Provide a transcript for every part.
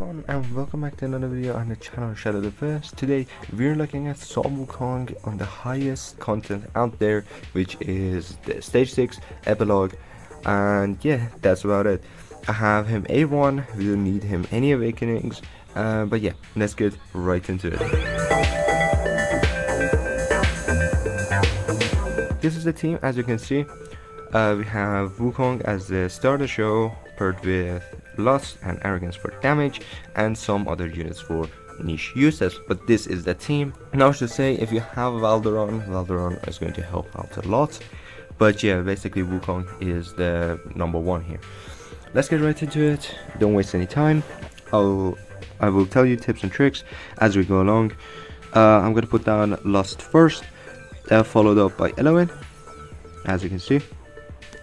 everyone, and welcome back to another video on the channel Shadow the First. Today we're looking at some Wukong on the highest content out there, which is the stage 6 epilogue, and yeah, that's about it. I have him A1, we don't need him any awakenings, but yeah, let's get right into it. This is the team. As you can see, we have Wukong as the start of the show, paired with Lust and Arrogance for damage, and some other units for niche uses. But this is the team. Now I should say, if you have Valderon is going to help out a lot. But yeah, basically Wukong is the number one here. Let's get right into it. Don't waste any time. I will tell you tips and tricks as we go along. I'm going to put down Lust first, followed up by Eloin, as you can see.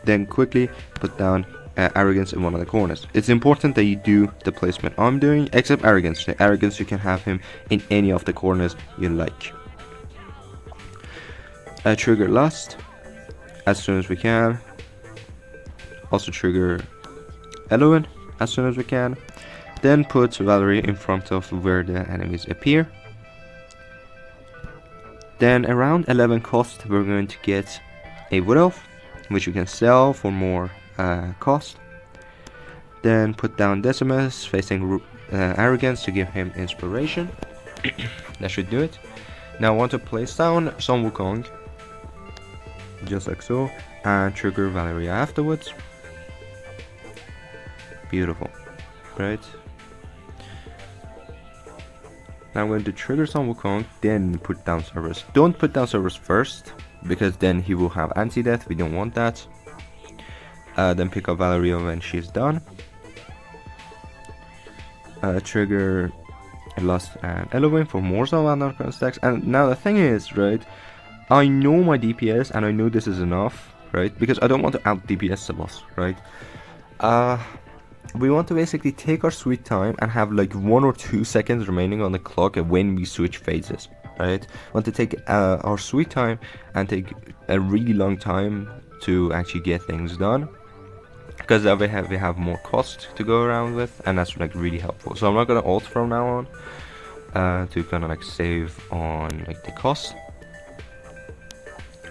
Then quickly put down Arrogance in one of the corners. It's important that you do the placement I'm doing, except Arrogance. The Arrogance, you can have him in any of the corners you like. Trigger Lust as soon as we can. Also trigger Eloin as soon as we can. Then put Valerie in front of where the enemies appear. Then around 11 cost we're going to get a Wood Elf, which you can sell for more cost. Then put down Decimus facing Arrogance to give him inspiration. That should do it. Now I want to place down some Wukong, just like so, and trigger Valeria afterwards. Beautiful, right? Now I'm going to trigger some Wukong, then put down Cerberus. Don't put down Cerberus first, because then he will have anti-death. We don't want that. Then pick up Valeria when she's done. Trigger Lust and Eloin for more Salvador stacks. And now the thing is, right, I know my DPS and I know this is enough, right, because I don't want to out DPS the boss, right. We want to basically take our sweet time and have like 1 or 2 seconds remaining on the clock when we switch phases, right. Want to take our sweet time and take a really long time to actually get things done, because that we have more cost to go around with, and that's like really helpful. So I'm not gonna ult from now on to kind of like save on like the cost.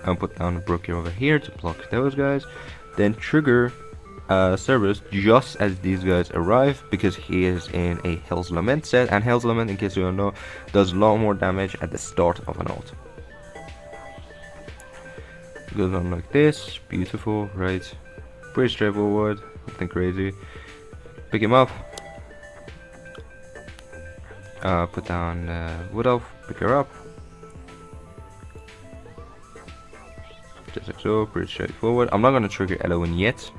I'll put down Brookie over here to block those guys, then trigger Cerberus just as these guys arrive, because he is in a Hell's Lament set, and Hell's Lament, in case you don't know, does a lot more damage at the start of an ult. Goes on like this, beautiful, right? Pretty straightforward, nothing crazy. Pick him up. Put down Wood Elf, pick her up. Just like so, pretty straightforward. I'm not gonna trigger Eloin yet.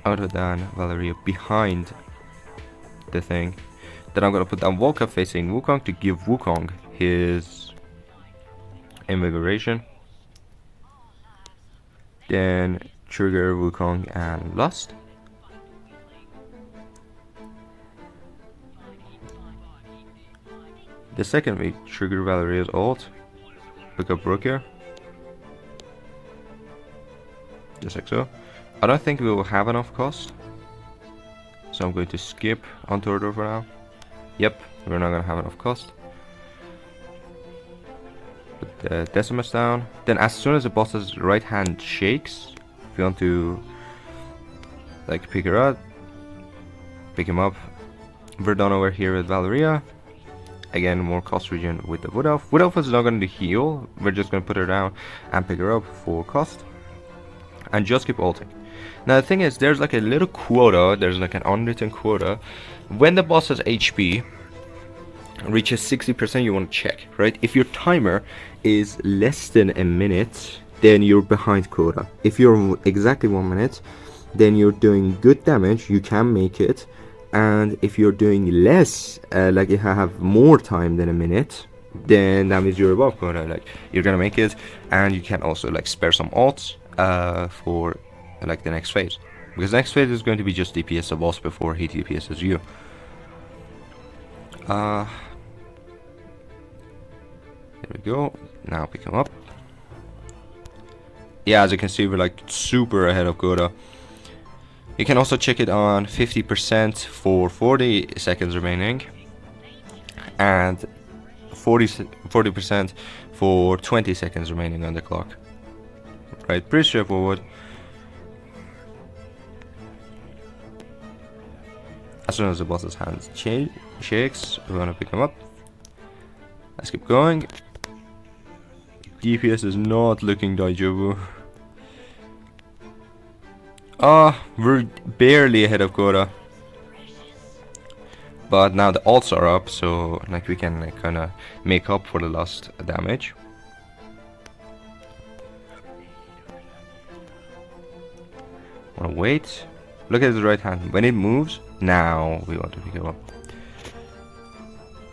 I'm gonna put down Valeria behind the thing. Then I'm gonna put down Volca facing Wukong to give Wukong his invigoration. Then trigger Wukong and Lust. The second we trigger Valeria's ult, pick up Brooke here, just like so. I don't think we will have enough cost, so I'm going to skip on Turtle for now. Yep, we're not gonna have enough cost. Put the Decimus down. Then as soon as the boss's right hand shakes, if you want to like pick her up, pick him up. We're done over here with Valeria. Again, more cost region with the Wood Elf. Wood Elf is not going to heal. We're just going to put her down and pick her up for cost, and just keep ulting. Now the thing is, there's like a little quota, there's like an unwritten quota. When the boss's HP reaches 60%, you want to check, right? If your timer is less than a minute, then you're behind quota. If you're exactly 1 minute, then you're doing good damage, you can make it. And if you're doing less, like if I have more time than a minute, then that means you're above quota, like you're gonna make it. And you can also like spare some ults for like the next phase, because next phase is going to be just DPS the boss before he DPSs you. There we go. Now pick him up. Yeah, as you can see, we're like super ahead of quota. You can also check it on 50% for 40 seconds remaining, and 40% for 20 seconds remaining on the clock. Right, pretty straightforward. As soon as the boss's hand shakes, we want to pick him up. Let's keep going. DPS is not looking daijobu. We're barely ahead of quota. But now the ults are up, so like we can like kind of make up for the lost damage. Wanna wait? Look at his right hand. When it moves, now we want to pick it up.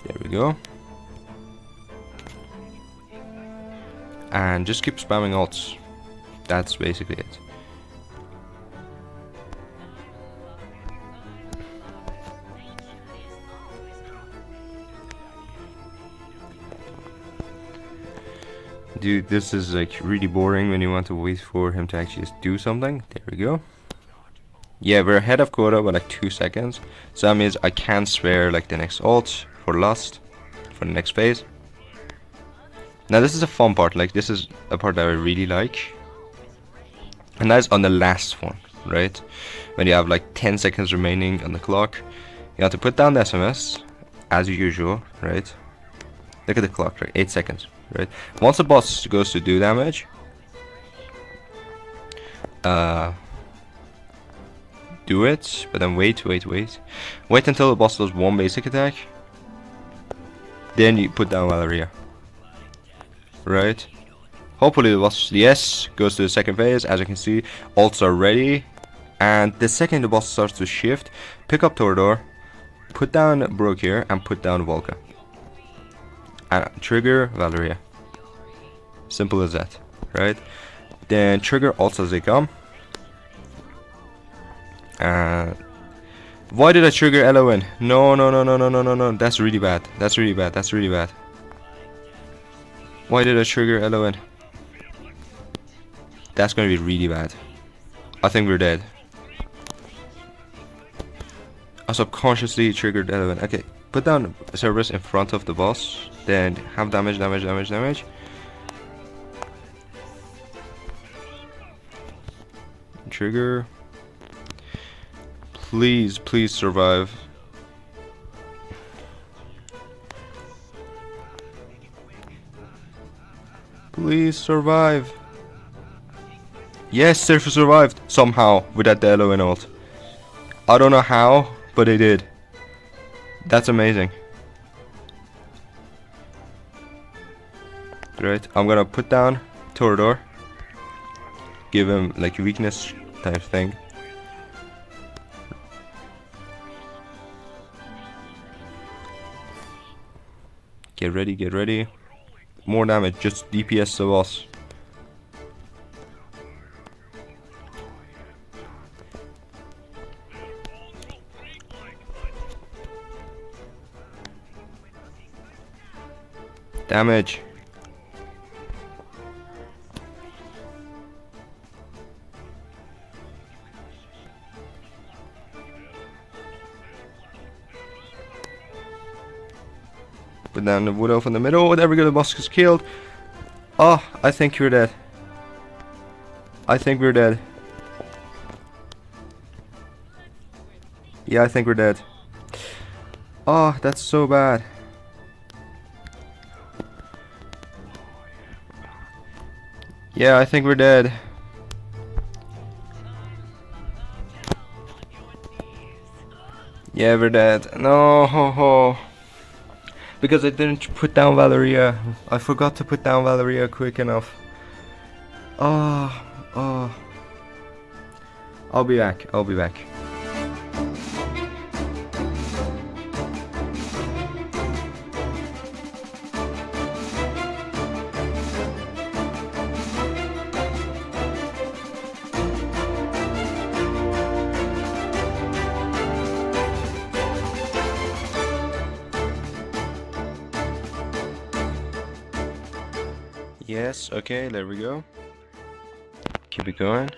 There we go. And just keep spamming ults. That's basically it. Dude, this is like really boring when you want to wait for him to actually just do something. There we go. Yeah, we're ahead of quota by like 2 seconds. So that means I can spare like the next ult for last, for the next phase. Now this is a fun part, like this is a part that I really like. And that's on the last one, right? When you have like 10 seconds remaining on the clock. You have to put down the SMS, as usual, right? Look at the clock, right? 8 seconds, right? Once the boss goes to do damage, do it, but then wait until the boss does one basic attack, then you put down Valeria, right? Hopefully the boss, yes, goes to the second phase. As you can see, ults are ready, and the second the boss starts to shift, pick up Torador, put down Brooke here, and put down Volca, and trigger Valeria. Simple as that, right? Then trigger ults as they come. Why did I trigger LON? No. That's really bad. That's really bad. Why did I trigger LON? That's gonna be really bad. I think we're dead. I subconsciously triggered LON. Okay, put down Cerberus in front of the boss. Then have damage. Trigger. Please survive. Please survive. Yes, Surfer survived somehow with that LON ult. I don't know how, but they did. That's amazing. Right, I'm gonna put down Torador. Give him like weakness type thing. Get ready. More damage, just DPS the boss. Damage. Put down the wood elf in the middle. There we go, the boss is killed. Oh, I think we're dead. Yeah, I think we're dead. Oh, that's so bad. Yeah, I think we're dead. Yeah, we're dead. No. Because I didn't put down Valeria. I forgot to put down Valeria quick enough. Oh. I'll be back. Yes, okay, there we go. Keep it going.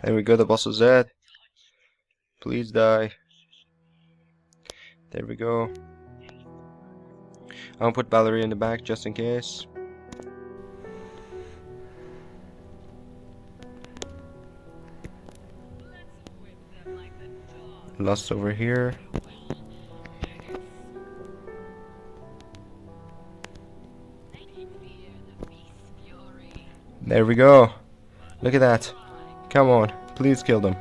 There we go, the boss is dead. Please die. There we go. I'll put Valerie in the back just in case. Lust over here. There we go. Look at that. Come on. Please kill them.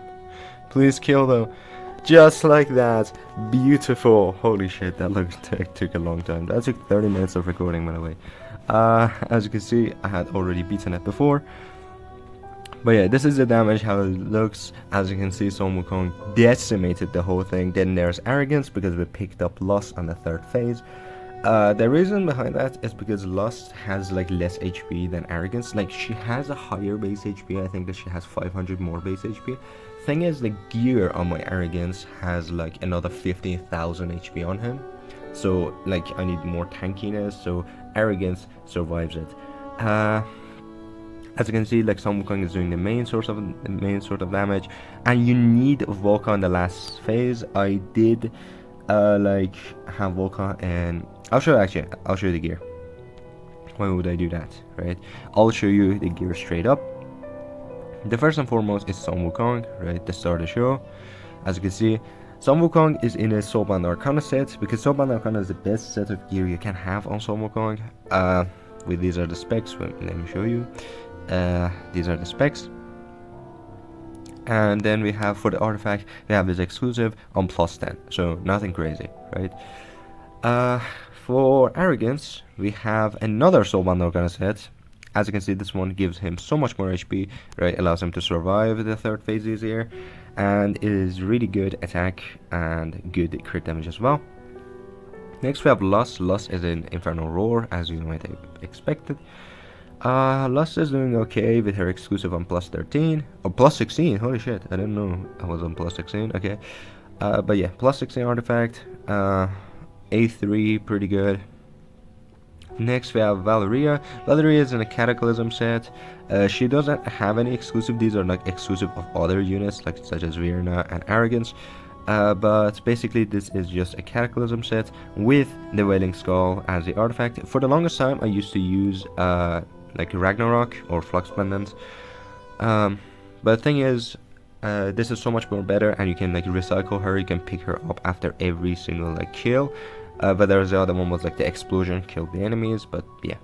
Please kill them. Just like that. Beautiful. Holy shit, that took a long time. That took 30 minutes of recording, by the way. As you can see, I had already beaten it before. But yeah, this is the damage, how it looks. As you can see, Sun Wukong decimated the whole thing. Then there's Arrogance, because we picked up Lust on the third phase. The reason behind that is because Lust has like less HP than Arrogance. Like, she has a higher base HP. I think that she has 500 more base HP. Thing is, the gear on my Arrogance has like another 15,000 HP on him. So like, I need more tankiness, so Arrogance survives it. As you can see, like, Sun Wukong is doing the main sort of damage, and you need Volca in the last phase. I did like have Volca, and I'll show you the gear. Why would I do that, right? I'll show you the gear straight up. The first and foremost is Sun Wukong, right? The start of the show. As you can see, Sun Wukong is in a Soulbound Arcana set, because Soulbound Arcana is the best set of gear you can have on Sun Wukong. These are the specs. Let me show you. These are the specs. And then we have, for the artifact, we have this exclusive on +10, so nothing crazy, right? For Arrogance, we have another Soulbound Arcana set. As you can see, this one gives him so much more HP, right? Allows him to survive the third phase easier, and is really good attack and good crit damage as well. Next we have Lust. Lust is an Infernal Roar, as you might have expected. Lust is doing okay with her exclusive on +13 or +16. Holy shit, I didn't know I was on +16. Okay, but yeah, +16 artifact. A3, pretty good. Next we have Valeria. Valeria is in a Cataclysm set. She doesn't have any exclusive. These are like exclusive of other units, like such as Virna and Arrogance. But basically this is just a Cataclysm set with the Wailing Skull as the artifact. For the longest time I used to use like Ragnarok or Flux Pendant. But the thing is, this is so much more better, and you can like recycle her. You can pick her up after every single like kill. But there's the other one was like the explosion, killed the enemies. But yeah.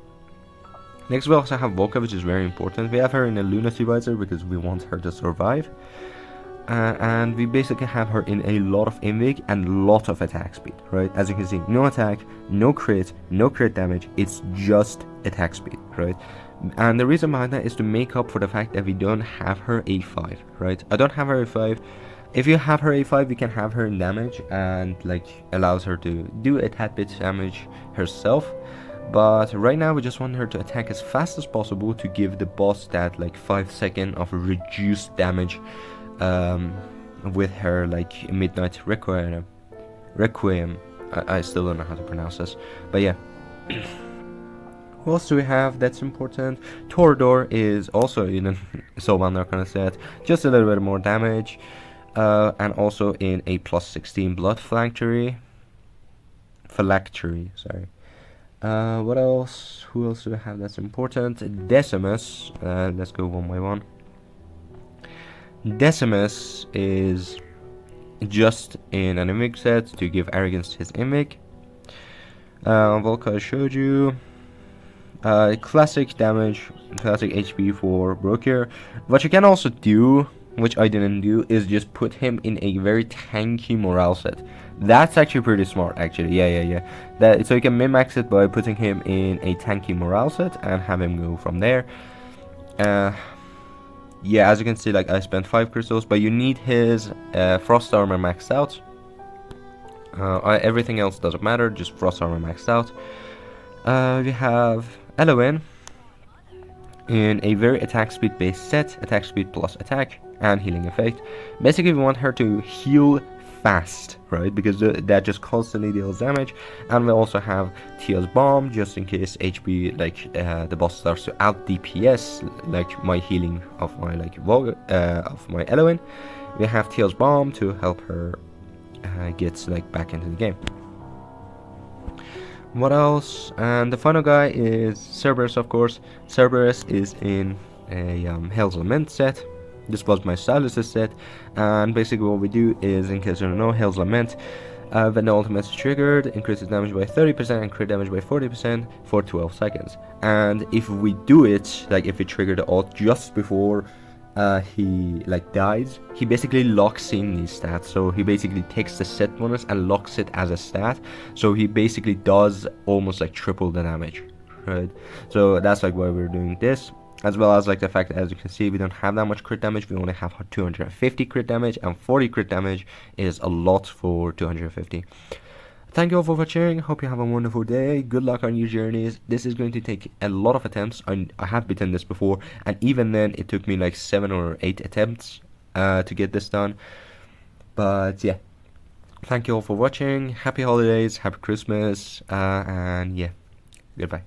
Next we also have Volca, which is very important. We have her in a Lunacy Visor because we want her to survive. And we basically have her in a lot of invig and lot of attack speed, right? As you can see, no attack, no crit damage, it's just attack speed, right? And the reason behind that is to make up for the fact that we don't have her A5, right? I don't have her A5. If you have her A5, we can have her in damage, and like allows her to do a tad bit damage herself. But right now we just want her to attack as fast as possible to give the boss that like 5 seconds of reduced damage with her like Midnight Requiem. I still don't know how to pronounce this, but yeah. Who else do we have that's important? Torador is also in a Soulbound Arcana set, just a little bit more damage, and also in a +16 Blood Phylactery. Sorry. What else? Who else do we have that's important? Decimus. Let's go one by one. Decimus is just in an Invig set to give Arrogance his Invig. Volca I showed you. Classic damage, classic HP for Brokir. What you can also do, which I didn't do, is just put him in a very tanky morale set. That's actually pretty smart, actually. Yeah. So you can min-max it by putting him in a tanky morale set and have him go from there. Yeah, as you can see, like I spent 5 crystals, but you need his Frost Armor maxed out. Everything else doesn't matter, just Frost Armor maxed out. We have Elowen in a very attack speed based set, attack speed plus attack and healing effect. Basically we want her to heal fast, right? Because that just constantly deals damage. And we also have Tia's Bomb, just in case HP, like the boss starts to out DPS, like my healing of my of my Eloin. We have Tia's Bomb to help her get like back into the game. What else? And the final guy is Cerberus, of course. Cerberus is in a Hell's Lament set. This was my Stylus' set, and basically what we do is, in case you don't know, Hell's Lament, when the ultimate is triggered, increases damage by 30% and crit damage by 40% for 12 seconds. And if we do it, like if we trigger the ult just before he like dies, he basically locks in these stats. So he basically takes the set bonus and locks it as a stat. So he basically does almost like triple the damage, right? So that's like why we're doing this. As well as like the fact that, as you can see, we don't have that much crit damage. We only have 250 crit damage, and 40 crit damage is a lot for 250. Thank you all for watching. Hope you have a wonderful day. Good luck on your journeys. This is going to take a lot of attempts. I have beaten this before, and even then it took me like 7 or 8 attempts to get this done. But yeah, thank you all for watching. Happy holidays, happy Christmas, and yeah, goodbye.